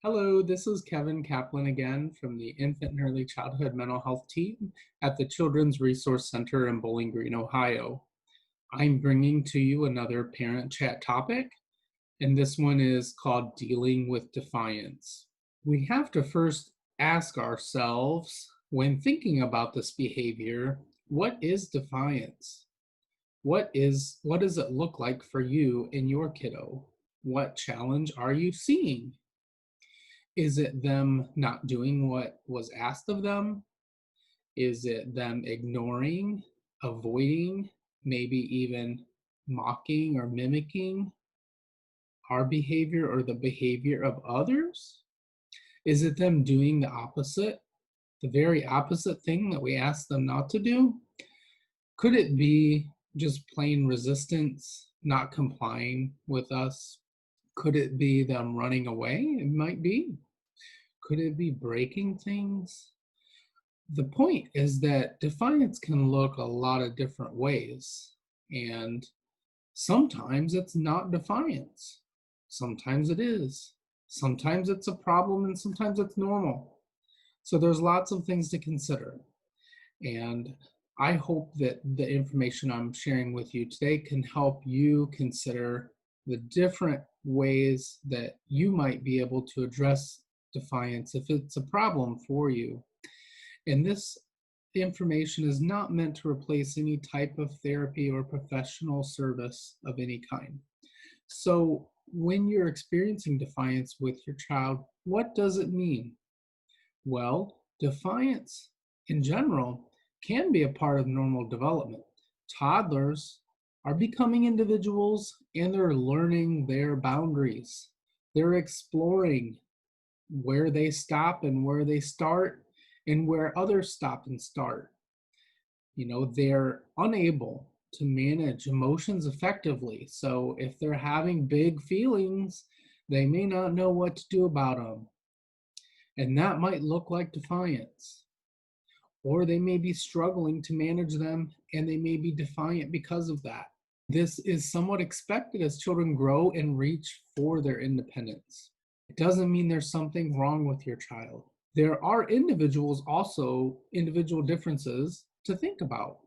Hello, this is Kevin Kaplan again from the Infant and Early Childhood Mental Health Team at the Children's Resource Center in Bowling Green, Ohio. I'm bringing to you another parent chat topic, and this one is called Dealing with Defiance. We have to first ask ourselves, when thinking about this behavior, what is defiance? What does it look like for you and your kiddo? What challenge are you seeing? Is it them not doing what was asked of them? Is it them ignoring, avoiding, maybe even mocking or mimicking our behavior or the behavior of others? Is it them doing the opposite, the very opposite thing that we asked them not to do? Could it be just plain resistance, not complying with us? Could it be them running away? It might be. Could it be breaking things? The point is that defiance can look a lot of different ways. And sometimes it's not defiance. Sometimes it is. Sometimes it's a problem and sometimes it's normal. So there's lots of things to consider. And I hope that the information I'm sharing with you today can help you consider the different ways that you might be able to address defiance if it's a problem for you. And this information is not meant to replace any type of therapy or professional service of any kind. So, when you're experiencing defiance with your child, what does it mean? Well, defiance in general can be a part of normal development. Toddlers are becoming individuals and they're learning their boundaries. They're exploring where they stop and where they start and where others stop and start. They're unable to manage emotions effectively. So if they're having big feelings, they may not know what to do about them. And that might look like defiance. Or they may be struggling to manage them and they may be defiant because of that. This is somewhat expected as children grow and reach for their independence. It doesn't mean there's something wrong with your child. There are individual differences to think about.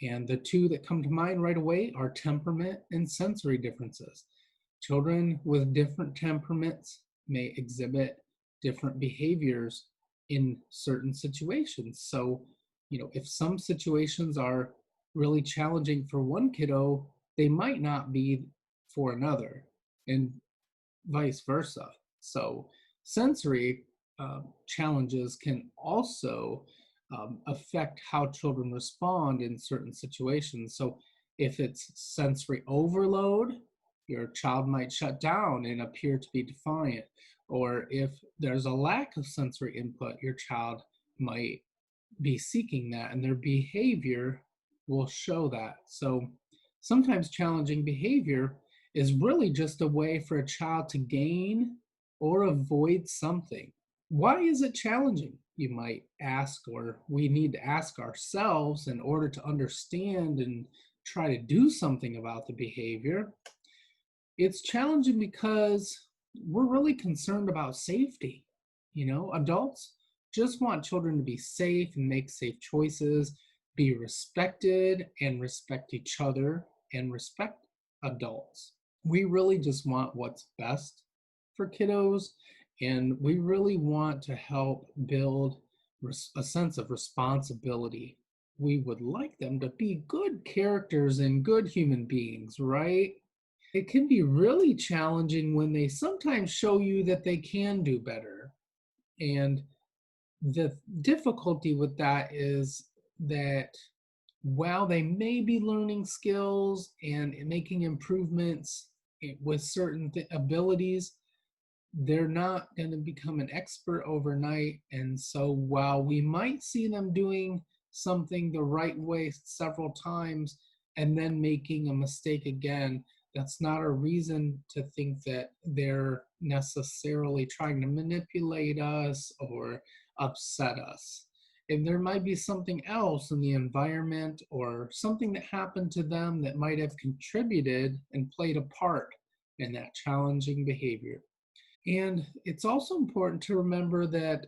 And the two that come to mind right away are temperament and sensory differences. Children with different temperaments may exhibit different behaviors in certain situations. So, if some situations are really challenging for one kiddo, they might not be for another, and vice versa. So, sensory challenges can also affect how children respond in certain situations. So, if it's sensory overload, your child might shut down and appear to be defiant. Or if there's a lack of sensory input, your child might be seeking that, and their behavior will show that. So, sometimes challenging behavior is really just a way for a child to gain or avoid something. Why is it challenging? You might ask, or we need to ask ourselves in order to understand and try to do something about the behavior. It's challenging because we're really concerned about safety. Adults just want children to be safe and make safe choices, be respected and respect each other and respect adults. We really just want what's best for kiddos, and we really want to help build a sense of responsibility. We would like them to be good characters and good human beings, right? It can be really challenging when they sometimes show you that they can do better. And the difficulty with that is that while they may be learning skills and making improvements with certain abilities, they're not going to become an expert overnight. And so while we might see them doing something the right way several times and then making a mistake again, that's not a reason to think that they're necessarily trying to manipulate us or upset us. And there might be something else in the environment or something that happened to them that might have contributed and played a part in that challenging behavior. And it's also important to remember that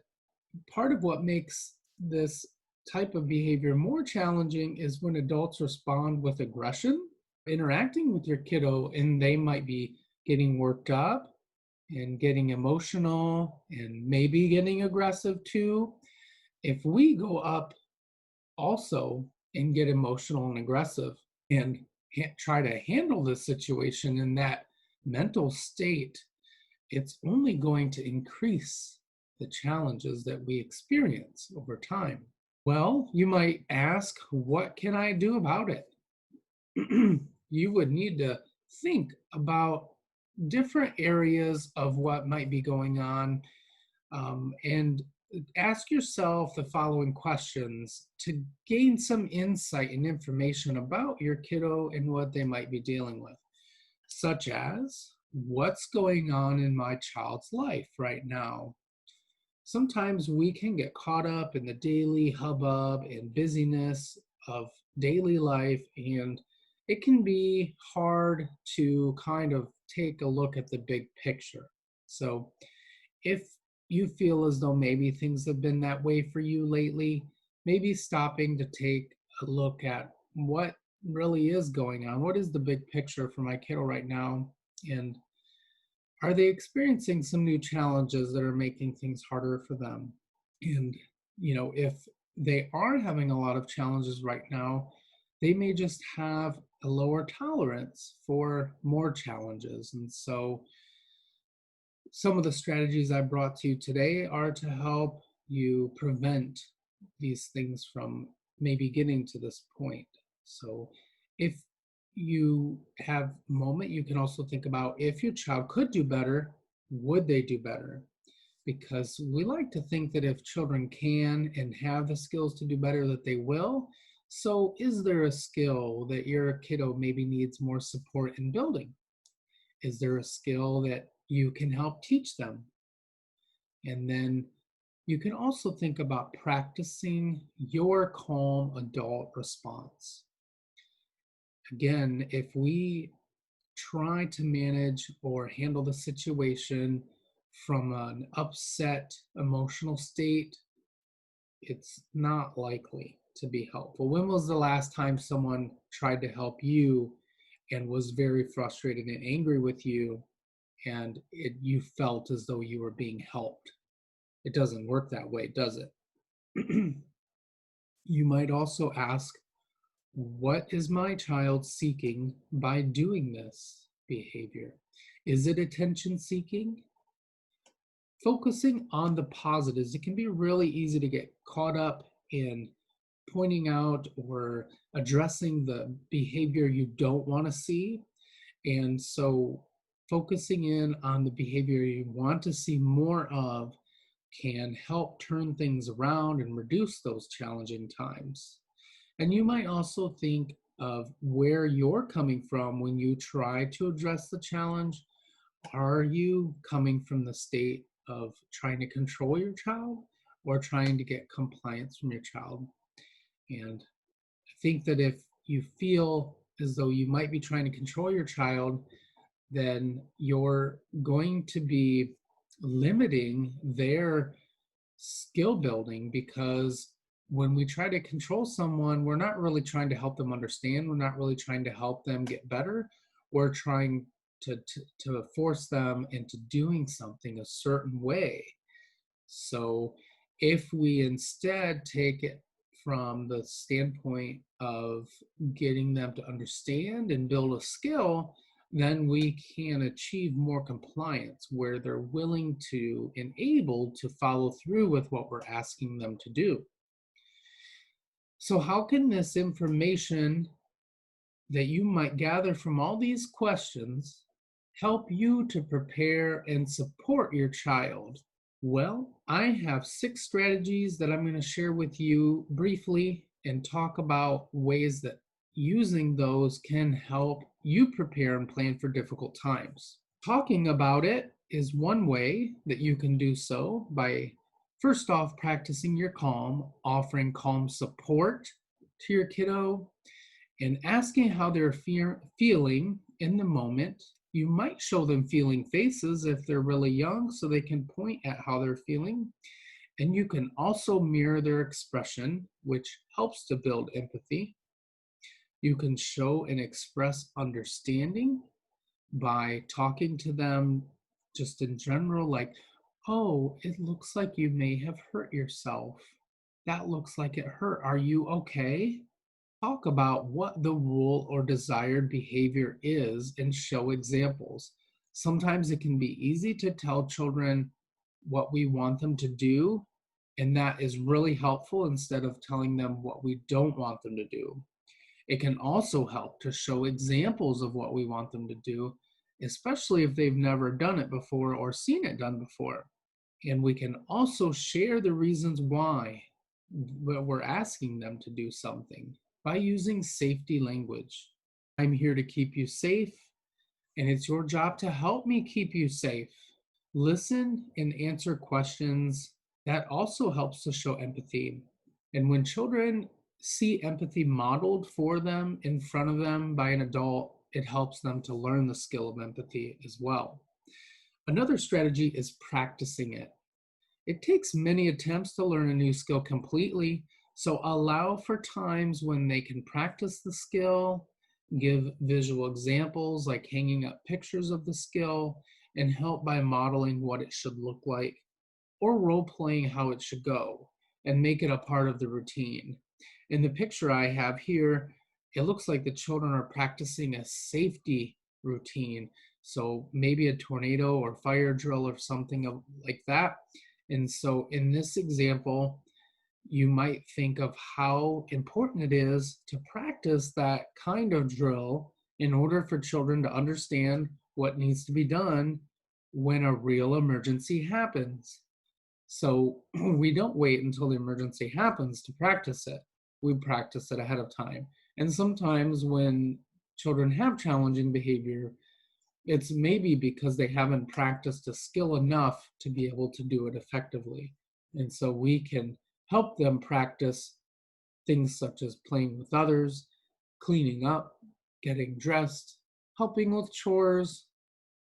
part of what makes this type of behavior more challenging is when adults respond with aggression, interacting with your kiddo, and they might be getting worked up and getting emotional and maybe getting aggressive too. If we go up also and get emotional and aggressive and try to handle the situation in that mental state, it's only going to increase the challenges that we experience over time. Well, you might ask, what can I do about it? You would need to think about different areas of what might be going on, and ask yourself the following questions to gain some insight and information about your kiddo and what they might be dealing with, such as, what's going on in my child's life right now? Sometimes we can get caught up in the daily hubbub and busyness of daily life, and it can be hard to kind of take a look at the big picture. So, if you feel as though maybe things have been that way for you lately, maybe stopping to take a look at what really is going on. What is the big picture for my kiddo right now? And are they experiencing some new challenges that are making things harder for them? And, if they are having a lot of challenges right now, they may just have a lower tolerance for more challenges. And so, some of the strategies I brought to you today are to help you prevent these things from maybe getting to this point. So, if you have a moment, you can also think about, if your child could do better, would they do better? Because we like to think that if children can and have the skills to do better, that they will. So, is there a skill that your kiddo maybe needs more support in building? Is there a skill that you can help teach them? And then you can also think about practicing your calm adult response. Again, if we try to manage or handle the situation from an upset emotional state, it's not likely to be helpful. When was the last time someone tried to help you and was very frustrated and angry with you, and you felt as though you were being helped? It doesn't work that way, does it? You might also ask, what is my child seeking by doing this behavior? Is it attention seeking? Focusing on the positives. It can be really easy to get caught up in pointing out or addressing the behavior you don't want to see. And so focusing in on the behavior you want to see more of can help turn things around and reduce those challenging times. And you might also think of where you're coming from when you try to address the challenge. Are you coming from the state of trying to control your child or trying to get compliance from your child? And I think that if you feel as though you might be trying to control your child, then you're going to be limiting their skill building, because when we try to control someone, we're not really trying to help them understand. We're not really trying to help them get better. We're trying to force them into doing something a certain way. So if we instead take it from the standpoint of getting them to understand and build a skill, then we can achieve more compliance where they're willing to and able to follow through with what we're asking them to do. So, how can this information that you might gather from all these questions help you to prepare and support your child? Well, I have 6 strategies that I'm going to share with you briefly and talk about ways that using those can help you prepare and plan for difficult times. Talking about it is one way that you can do so by, first off, practicing your calm, offering calm support to your kiddo, and asking how they're feeling in the moment, You might show them feeling faces if they're really young so they can point at how they're feeling. And you can also mirror their expression, which helps to build empathy. You can show and express understanding by talking to them just in general, like, oh, it looks like you may have hurt yourself. That looks like it hurt. Are you okay? Talk about what the rule or desired behavior is and show examples. Sometimes it can be easy to tell children what we want them to do, and that is really helpful instead of telling them what we don't want them to do. It can also help to show examples of what we want them to do, especially if they've never done it before or seen it done before. And we can also share the reasons why we're asking them to do something by using safety language. I'm here to keep you safe, and it's your job to help me keep you safe. Listen and answer questions. That also helps to show empathy. And when children see empathy modeled for them in front of them by an adult, it helps them to learn the skill of empathy as well. Another strategy is practicing it. It takes many attempts to learn a new skill completely, so allow for times when they can practice the skill, give visual examples like hanging up pictures of the skill, and help by modeling what it should look like or role playing how it should go and make it a part of the routine. In the picture I have here, it looks like the children are practicing a safety routine. So maybe a tornado or fire drill or something like that. And so in this example, you might think of how important it is to practice that kind of drill in order for children to understand what needs to be done when a real emergency happens. So we don't wait until the emergency happens to practice it. We practice it ahead of time. And sometimes when children have challenging behavior, it's maybe because they haven't practiced a skill enough to be able to do it effectively. And so we can help them practice things such as playing with others, cleaning up, getting dressed, helping with chores,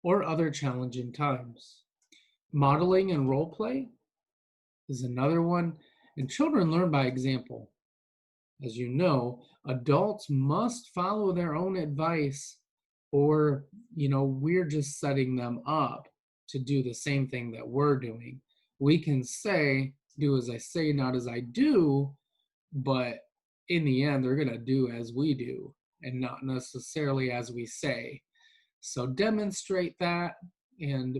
or other challenging times. Modeling and role play is another one, and children learn by example. As you know, adults must follow their own advice, or we're just setting them up to do the same thing that we're doing. We can say, do as I say, not as I do, but in the end, they're going to do as we do and not necessarily as we say. So demonstrate that and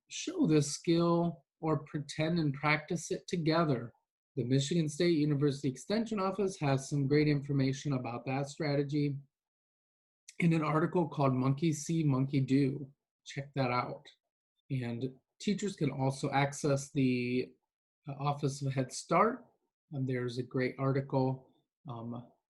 show this skill or pretend and practice it together. The Michigan State University Extension Office has some great information about that strategy in an article called Monkey See, Monkey Do. Check that out. And teachers can also access the Office of Head Start. There's a great article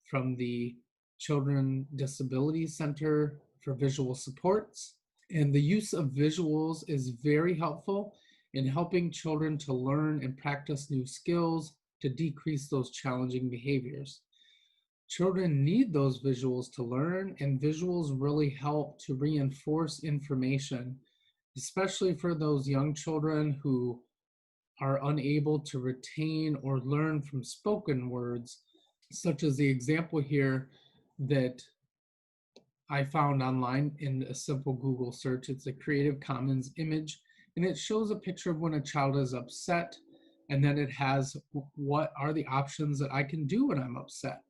from the Children Disability Center for Visual Supports. And the use of visuals is very helpful in helping children to learn and practice new skills to decrease those challenging behaviors. Children need those visuals to learn, and visuals really help to reinforce information, especially for those young children who are unable to retain or learn from spoken words, such as the example here that I found online in a simple Google search. It's a Creative Commons image, and it shows a picture of when a child is upset, and then it has what are the options that I can do when I'm upset.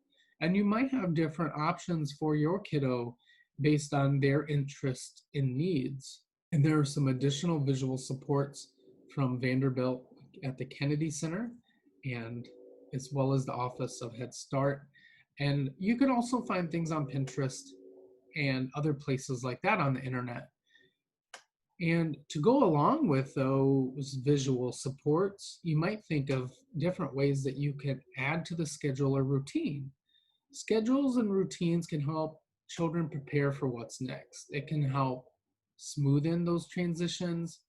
And you might have different options for your kiddo based on their interest and needs. And there are some additional visual supports from Vanderbilt at the Kennedy Center, and as well as the Office of Head Start. And you can also find things on Pinterest and other places like that on the internet. And to go along with those visual supports, you might think of different ways that you can add to the schedule or routine. Schedules and routines can help children prepare for what's next. It can help smoothen those transitions,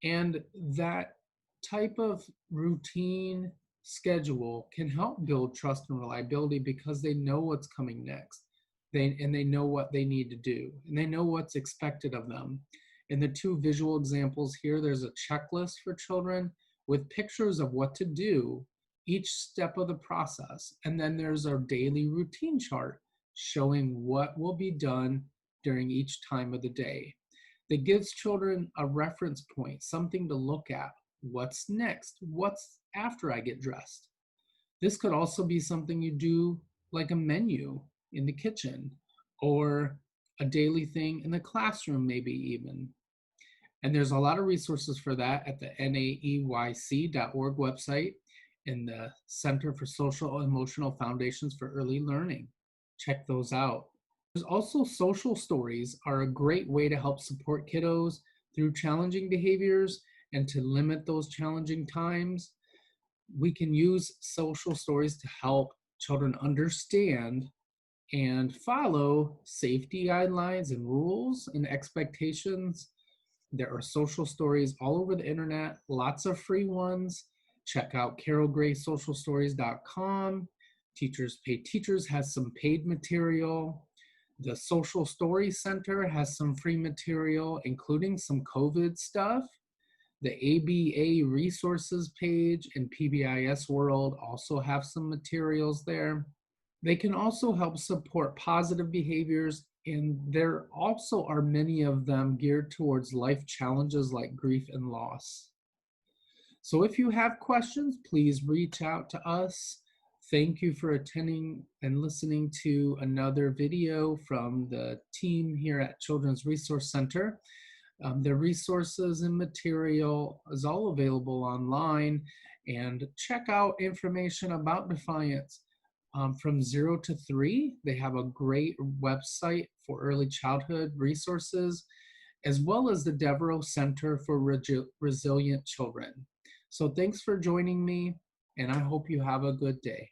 and that type of routine schedule can help build trust and reliability because they know what's coming next. They know what they need to do, and they know what's expected of them. In the two visual examples here, there's a checklist for children with pictures of what to do each step of the process. And then there's our daily routine chart showing what will be done during each time of the day. That gives children a reference point, something to look at. What's next? What's after I get dressed? This could also be something you do like a menu in the kitchen or a daily thing in the classroom, maybe even. And there's a lot of resources for that at the naeyc.org website in the Center for Social and Emotional Foundations for Early Learning. Check those out. There's also social stories are a great way to help support kiddos through challenging behaviors and to limit those challenging times. We can use social stories to help children understand and follow safety guidelines and rules and expectations. There are social stories all over the internet, lots of free ones. Check out carolgraysocialstories.com. Teachers Pay Teachers has some paid material. The Social Story Center has some free material, including some COVID stuff. The ABA resources page and PBIS World also have some materials there. They can also help support positive behaviors, and there also are many of them geared towards life challenges like grief and loss. So if you have questions, please reach out to us. Thank you for attending and listening to another video from the team here at Children's Resource Center. The resources and material is all available online, and check out information about Defiance. From 0 to 3, they have a great website for early childhood resources, as well as the Devereaux Center for Resilient Children. So thanks for joining me, and I hope you have a good day.